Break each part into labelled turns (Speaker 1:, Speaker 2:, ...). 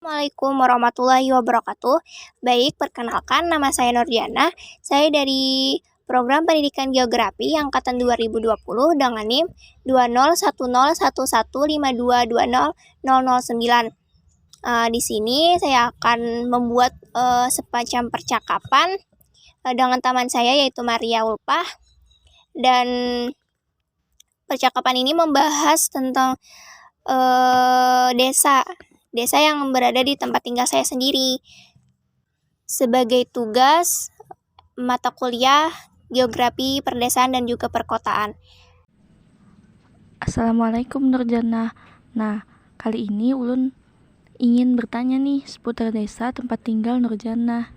Speaker 1: Assalamualaikum warahmatullahi wabarakatuh. Baik, perkenalkan nama saya Nurjana. Saya dari Program Pendidikan Geografi Angkatan 2020 dengan NIM 2010115220009. Di sini saya akan membuat semacam percakapan dengan teman saya yaitu Maria Ulpah, dan percakapan ini membahas tentang desa yang berada di tempat tinggal saya sendiri sebagai tugas mata kuliah Geografi Perdesaan dan juga Perkotaan.
Speaker 2: Assalamualaikum Nurjana. Nah, kali ini Ulun ingin bertanya nih seputar desa tempat tinggal Nurjana.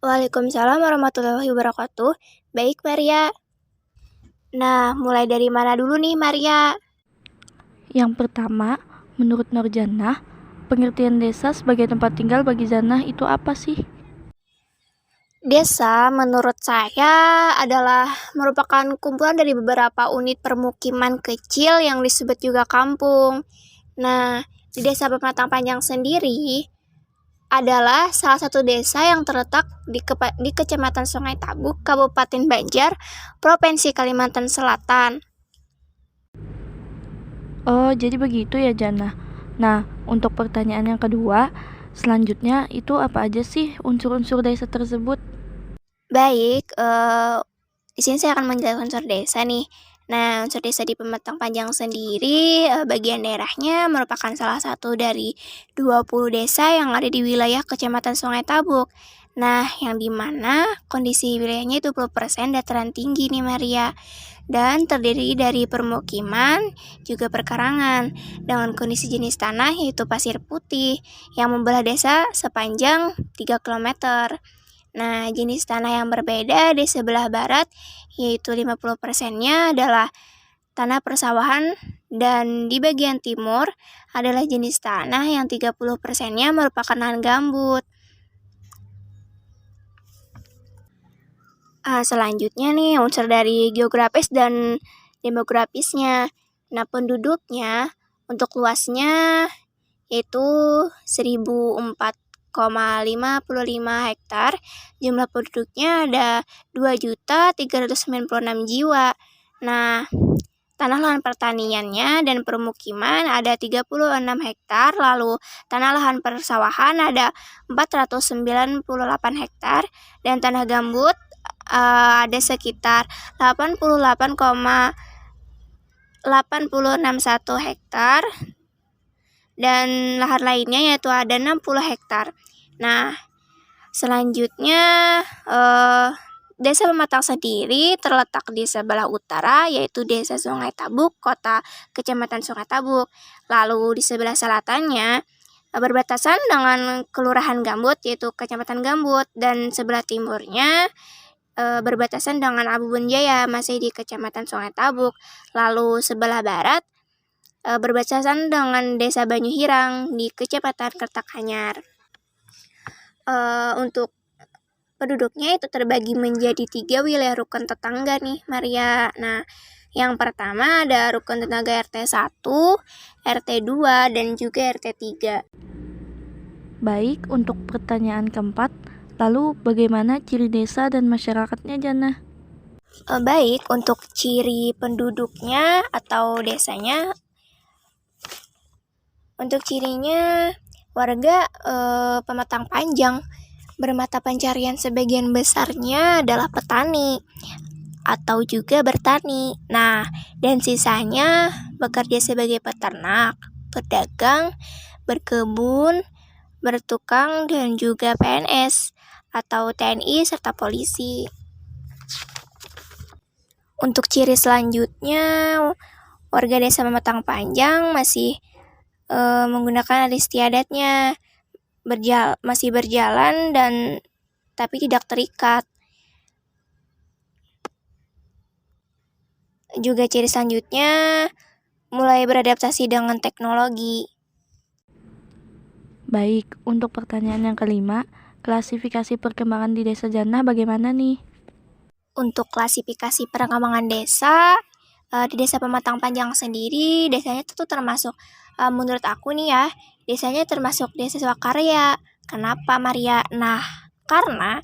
Speaker 1: Waalaikumsalam warahmatullahi wabarakatuh. Baik, Maria. Nah, mulai dari mana dulu nih, Maria?
Speaker 2: Yang pertama, menurut Nurjana, pengertian desa sebagai tempat tinggal bagi Jannah itu apa sih?
Speaker 1: Desa menurut saya adalah merupakan kumpulan dari beberapa unit permukiman kecil yang disebut juga kampung. Nah, di Desa Pematang Panjang sendiri adalah salah satu desa yang terletak di Kecamatan Sungai Tabuk, Kabupaten Banjar, Provinsi Kalimantan Selatan.
Speaker 2: Oh, jadi begitu ya Jannah. Nah, untuk pertanyaan yang kedua, selanjutnya itu apa aja sih unsur-unsur desa tersebut?
Speaker 1: Baik, di sini saya akan menjelaskan unsur desa nih. Nah, unsur desa di Pematang Panjang sendiri, bagian daerahnya merupakan salah satu dari 20 desa yang ada di wilayah Kecamatan Sungai Tabuk. Nah, yang dimana kondisi wilayahnya itu 20% dataran tinggi nih Maria. Dan terdiri dari permukiman, juga perkarangan, dengan kondisi jenis tanah yaitu pasir putih, yang membelah desa sepanjang 3 km. Nah, jenis tanah yang berbeda di sebelah barat, yaitu 50%-nya adalah tanah persawahan, dan di bagian timur adalah jenis tanah yang 30%-nya merupakan lahan gambut. Selanjutnya nih, unsur dari geografis dan demografisnya. Nah, penduduknya untuk luasnya yaitu 1004,55 hektar. Jumlah penduduknya ada 2.396 jiwa. Nah, tanah lahan pertaniannya dan permukiman ada 36 hektar, lalu tanah lahan persawahan ada 498 hektar, dan tanah gambut ada sekitar 88,8061 hektar, dan lahan lainnya yaitu ada 60 hektar. Nah, selanjutnya Desa Pematang sendiri terletak di sebelah utara yaitu Desa Sungai Tabuk, Kota Kecamatan Sungai Tabuk. Lalu di sebelah selatannya berbatasan dengan Kelurahan Gambut yaitu Kecamatan Gambut, dan sebelah timurnya berbatasan dengan Abubuan Jaya masih di Kecamatan Sungai Tabuk. Lalu sebelah barat berbatasan dengan Desa Banyuhirang di Kecamatan Kertakanyar. Untuk penduduknya itu terbagi menjadi 3 wilayah rukun tetangga nih Maria. Nah, yang pertama ada rukun tetangga RT 1, RT 2, dan juga RT 3.
Speaker 2: Baik, untuk pertanyaan keempat, lalu bagaimana ciri desa dan masyarakatnya Jannah?
Speaker 1: Baik, untuk ciri penduduknya atau desanya, untuk cirinya warga Pematang Panjang bermata pencarian sebagian besarnya adalah petani atau juga bertani. Nah, dan sisanya bekerja sebagai peternak, pedagang, berkebun, bertukang, dan juga PNS atau TNI serta polisi. Untuk ciri selanjutnya, warga desa Pematang Panjang masih menggunakan adat istiadatnya, masih berjalan dan tapi tidak terikat. Juga ciri selanjutnya mulai beradaptasi dengan teknologi.
Speaker 2: Baik, untuk pertanyaan yang kelima, klasifikasi perkembangan di desa Jannah bagaimana nih?
Speaker 1: Untuk klasifikasi perkembangan desa, di Desa Pematang Panjang sendiri, desanya itu termasuk menurut aku nih ya, desanya termasuk desa swakarya. Kenapa, Maria? Nah, karena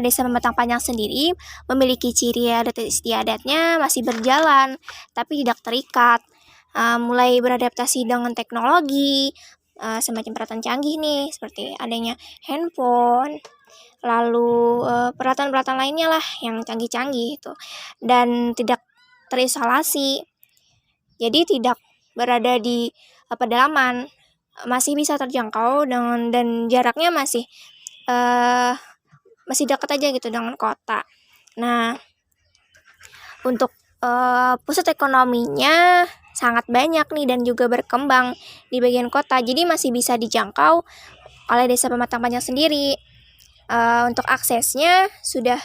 Speaker 1: desa Pematang Panjang sendiri memiliki ciri adat istiadatnya masih berjalan, tapi tidak terikat. Mulai beradaptasi dengan teknologi, semacam peralatan canggih nih, seperti adanya handphone, lalu peralatan-peralatan lainnya lah yang canggih-canggih itu, dan tidak terisolasi, jadi tidak berada di pedalaman, masih bisa terjangkau dan jaraknya masih dekat aja gitu dengan kota. Nah, untuk pusat ekonominya sangat banyak nih dan juga berkembang di bagian kota, jadi masih bisa dijangkau oleh desa Pematang Panjang sendiri. Untuk aksesnya sudah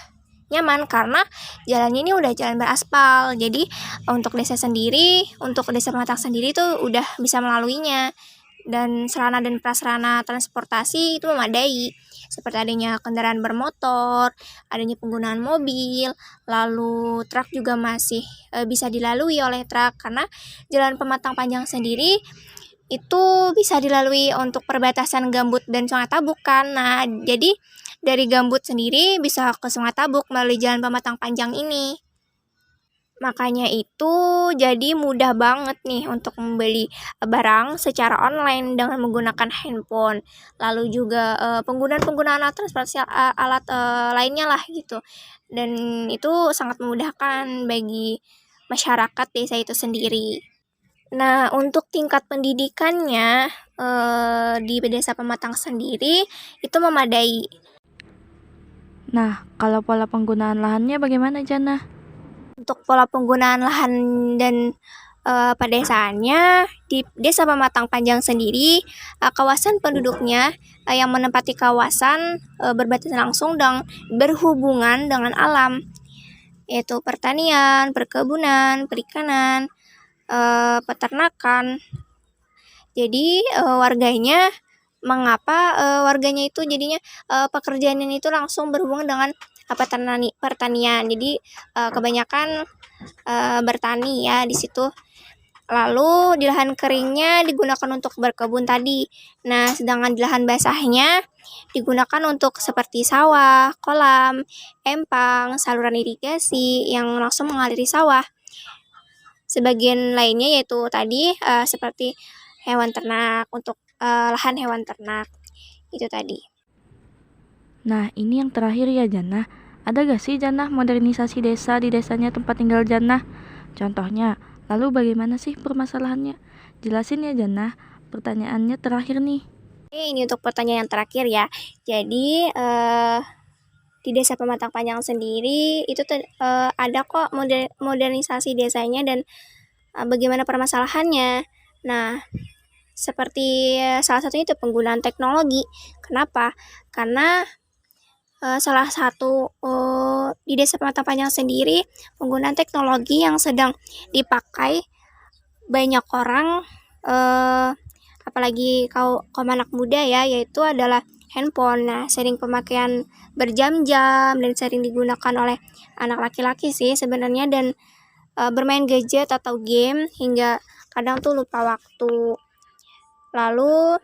Speaker 1: nyaman karena jalannya ini udah jalan beraspal, jadi untuk desa Pematang sendiri tuh udah bisa melaluinya, dan sarana dan prasarana transportasi itu memadai, seperti adanya kendaraan bermotor, adanya penggunaan mobil, lalu truk juga masih bisa dilalui oleh truk, karena jalan Pematang Panjang sendiri itu bisa dilalui untuk perbatasan Gambut dan Sungai Tabuk kan. Nah, jadi dari Gambut sendiri bisa ke Sungai Tabuk melalui jalan Pematang Panjang ini. Makanya itu jadi mudah banget nih untuk membeli barang secara online dengan menggunakan handphone. Lalu juga penggunaan alat lainnya lah gitu. Dan itu sangat memudahkan bagi masyarakat desa itu sendiri. Nah, untuk tingkat pendidikannya di desa Pematang sendiri itu memadai.
Speaker 2: Nah, kalau pola penggunaan lahannya bagaimana, Jana?
Speaker 1: Untuk pola penggunaan lahan dan pedesaannya di desa Pematang Panjang sendiri, kawasan penduduknya yang menempati kawasan berbatasan langsung dan berhubungan dengan alam, yaitu pertanian, perkebunan, perikanan, peternakan. Jadi warganya itu jadinya pekerjaannya itu langsung berhubungan dengan pertanian. Jadi kebanyakan bertani ya di situ. Lalu di lahan keringnya digunakan untuk berkebun tadi. Nah, sedangkan di lahan basahnya digunakan untuk seperti sawah, kolam, empang, saluran irigasi yang langsung mengaliri sawah. Sebagian lainnya yaitu tadi seperti hewan ternak, untuk lahan hewan ternak itu tadi.
Speaker 2: Nah, ini yang terakhir ya, Jana. Ada gak sih, Jana, modernisasi desa di desanya tempat tinggal Jana? Contohnya, lalu bagaimana sih permasalahannya? Jelasin ya, Jana. Pertanyaannya terakhir nih.
Speaker 1: Ini untuk pertanyaan yang terakhir ya. Jadi di desa Pematang Panjang sendiri itu ada kok modernisasi desanya dan bagaimana permasalahannya. Nah, seperti salah satunya itu penggunaan teknologi. Kenapa? Karena salah satu di desa Pematang Panjang sendiri penggunaan teknologi yang sedang dipakai banyak orang, apalagi kaum anak muda ya, yaitu adalah handphone. Nah, sering pemakaian berjam-jam dan sering digunakan oleh anak laki-laki sih sebenarnya, dan bermain gadget atau game hingga kadang tuh lupa waktu. Lalu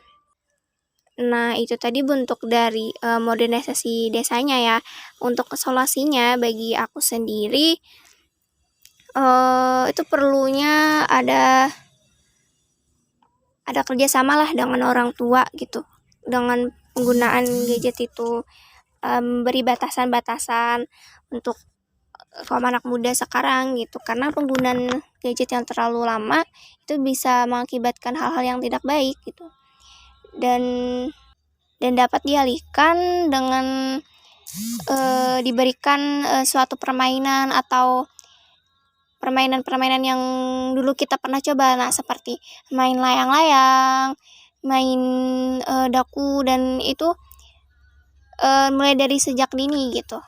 Speaker 1: nah, itu tadi bentuk dari modernisasi desanya ya. Untuk solusinya bagi aku sendiri itu perlunya ada kerjasama lah dengan orang tua gitu. Dengan penggunaan gadget itu beri batasan-batasan untuk kaum anak muda sekarang gitu. Karena penggunaan gadget yang terlalu lama itu bisa mengakibatkan hal-hal yang tidak baik gitu. Dan dapat dialihkan dengan diberikan suatu permainan atau permainan-permainan yang dulu kita pernah coba. Nah, seperti main layang-layang, main daku, dan itu mulai dari sejak dini gitu.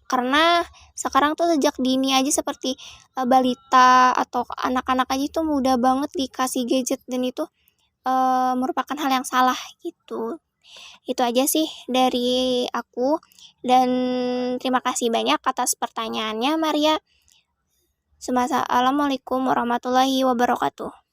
Speaker 1: Karena sekarang tuh sejak dini aja seperti balita atau anak-anak aja tuh mudah banget dikasih gadget, dan itu merupakan hal yang salah gitu. Itu aja sih dari aku, dan terima kasih banyak atas pertanyaannya, Maria. Assalamualaikum warahmatullahi wabarakatuh.